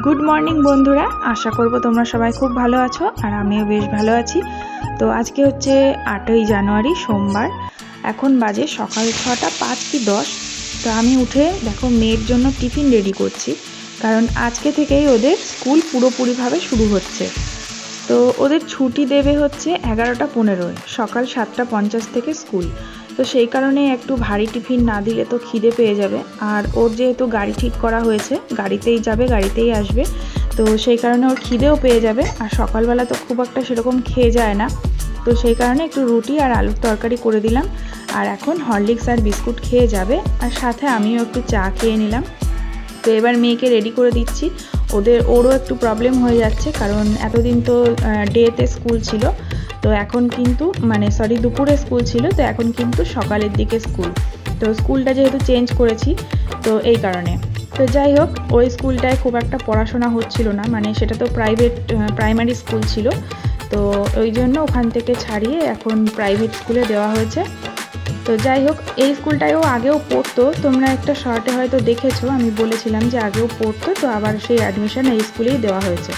Good morning বন্ধুরা, আশা করব তোমরা সবাই খুব ভালো আছো আর আমিও বেশ ভালো আছি। তো আজকে হচ্ছে 8ই জানুয়ারি সোমবার। এখন বাজে সকাল 6টা 5 কি 10। তো আমি উঠে দেখো মেয়ের জন্য টিফিন রেডি করছি, কারণ আজকে থেকেই ওদের স্কুল পুরোপুরিভাবে শুরু হচ্ছে। তো ওদের ছুটি দেবে হচ্ছে 11টা 15, সকাল 7টা 50 থেকে স্কুল। তো সেই কারণে একটু ভারী টিফিন না দিলে তো খিদে পেয়ে যাবে, আর ওর যেহেতু গাড়ি ঠিক করা হয়েছে, গাড়িতেই যাবে গাড়িতেই আসবে, তো সেই কারণে ওর খিদেও পেয়ে যাবে। আর সকালবেলা তো খুব একটা সেরকম খেয়ে যায় না, তো সেই কারণে একটু রুটি আর আলুর তরকারি করে দিলাম। আর এখন হরলিক্স আর বিস্কুট খেয়ে যাবে, আর সাথে আমিও একটু চা খেয়ে নিলাম। তো এবার মেয়েকে রেডি করে দিচ্ছি। ওরও একটু প্রবলেম হয়ে যাচ্ছে, কারণ এতদিন তো ডেতে স্কুল ছিল, তো এখন কিন্তু দুপুরে স্কুল ছিল, তো এখন কিন্তু সকালের দিকে স্কুল। তো স্কুলটা যেহেতু চেঞ্জ করেছি, তো এই কারণে। তো যাই হোক, ওই স্কুলটায় খুব একটা পড়াশোনা হচ্ছিল না, সেটা তো প্রাইমারি স্কুল ছিল, তো ওই জন্য ওখান থেকে ছাড়িয়ে এখন প্রাইভেট স্কুলে দেওয়া হয়েছে। তো যাই হোক, এই স্কুলটায়ও আগেও পড়তো, তোমরা একটা শর্টে হয়তো দেখেছো, আমি বলেছিলাম যে আগেও পড়তো, তো আবার সেই অ্যাডমিশন এই স্কুলেই দেওয়া হয়েছে।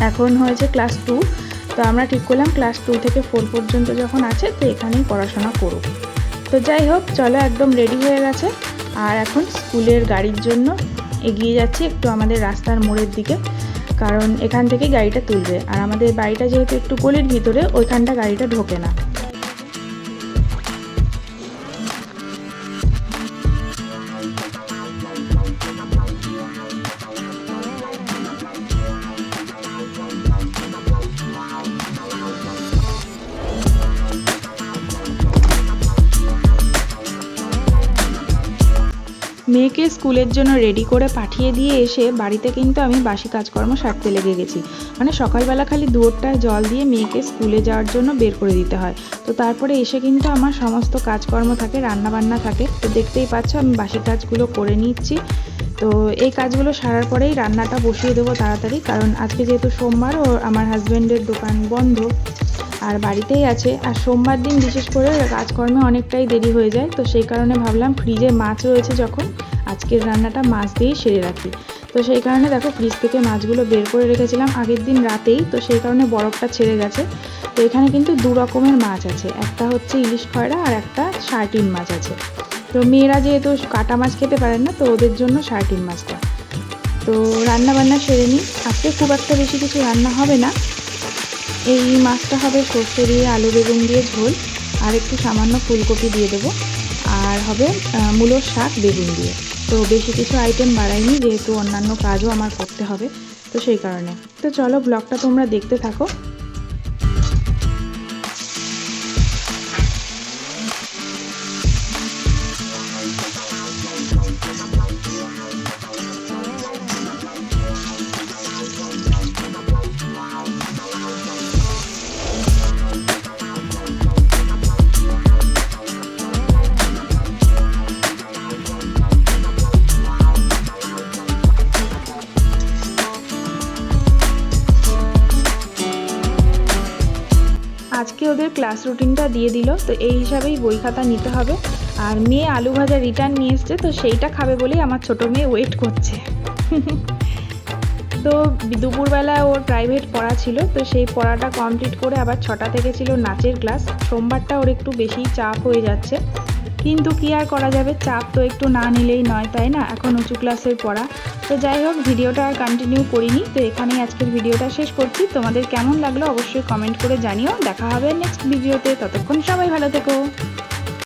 এখন হয়েছে ক্লাস 2, তো আমরা ঠিক করলাম ক্লাস 2 থেকে 4 পর্যন্ত যখন আছে, তো এখানেই পড়াশোনা করুক। তো যাই হোক, চলো, একদম রেডি হয়ে গেছে। আর এখন স্কুলের গাড়ির জন্য এগিয়ে যাচ্ছি একটু আমাদের রাস্তার মোড়ের দিকে, কারণ এখান থেকে গাড়িটা তুলবে। আর আমাদের বাড়িটা যেহেতু একটু গলির ভিতরে, ওইখানটা গাড়িটা ঢোকে না। মেয়েকে স্কুলের জন্য রেডি করে পাঠিয়ে দিয়ে এসে বাড়িতে কিন্তু আমি বাসি কাজকর্ম সারতে লেগে গেছি। সকালবেলা খালি দুয়োরটায় জল দিয়ে মেয়েকে স্কুলে যাওয়ার জন্য বের করে দিতে হয়, তো তারপরে এসে কিন্তু আমার সমস্ত কাজকর্ম থাকে, রান্নাবান্না থাকে। তো দেখতেই পাচ্ছ আমি বাসি কাজগুলো করে নিচ্ছি। তো এই কাজগুলো সারার পরেই রান্নাটা বসিয়ে দেবো তাড়াতাড়ি, কারণ আজকে যেহেতু সোমবার ও আমার হাজব্যান্ডের দোকান বন্ধ আর বাড়িতেই আছে। আর সোমবার দিন বিশেষ করে কাজকর্মে অনেকটাই দেরি হয়ে যায়, তো সেই কারণে ভাবলাম ফ্রিজে মাছ রয়েছে যখন, আজকের রান্নাটা মাছ দিয়েই সেরে রাখি। তো সেই কারণে দেখো, ফ্রিজ থেকে মাছগুলো বের করে রেখেছিলাম আগের দিন রাতেই, তো সেই কারণে বরফটা ছেড়ে গেছে। তো এখানে কিন্তু 2 রকমের মাছ আছে, একটা হচ্ছে ইলিশ খয়রা আর একটা সার্টিন মাছ আছে। তো মেয়েরা যেহেতু কাটা মাছ খেতে পারেন না, তো ওদের জন্য সার্টিন মাছটা। তো রান্নাবান্না সেরে নিই। আজকে খুব একটা বেশি কিছু রান্না হবে না, এই মাছটা হবে সর্ষে দিয়ে আলু বেগুন দিয়ে ঝোল, আর একটু সামান্য ফুলকপি দিয়ে দেবো, আর হবে মূলোর শাক বেগুন দিয়ে। তো বেশি কিছু আইটেম বাড়াইনি, যেহেতু অন্যান্য কাজও আমার করতে হবে, তো সেই কারণে। তো চলো, ব্লগটা তোমরা দেখতে থাকো। আজকে ওদের ক্লাস রুটিনটা দিয়ে দিল, তো এই হিসাবেই বই খাতা নিতে হবে। আর মেয়ে আলু ভাজা রিটার্ন নিয়ে এসছে, তো সেইটা খাবে বলেই আমার ছোটো মেয়ে ওয়েট করছে। তো দুপুরবেলা ওর প্রাইভেট পড়া ছিল, তো সেই পড়াটা কমপ্লিট করে আবার 6টা থেকে ছিল নাচের ক্লাস। সোমবারটা ওর একটু বেশি চাপ হয়ে যাচ্ছে, কিন্তু কি আর করা যাবে, চাপ তো একটু না নিলেই নয়, তাই না? এখন উঁচু ক্লাসের পড়া। তো যাই হোক, ভিডিওটা আর কন্টিনিউ করিনি, তো এখানেই আজকের ভিডিওটা শেষ করছি। তোমাদের কেমন লাগলো অবশ্যই কমেন্ট করে জানিও। দেখা হবে নেক্সট ভিডিওতে, ততক্ষণ সবাই ভালো থেকো।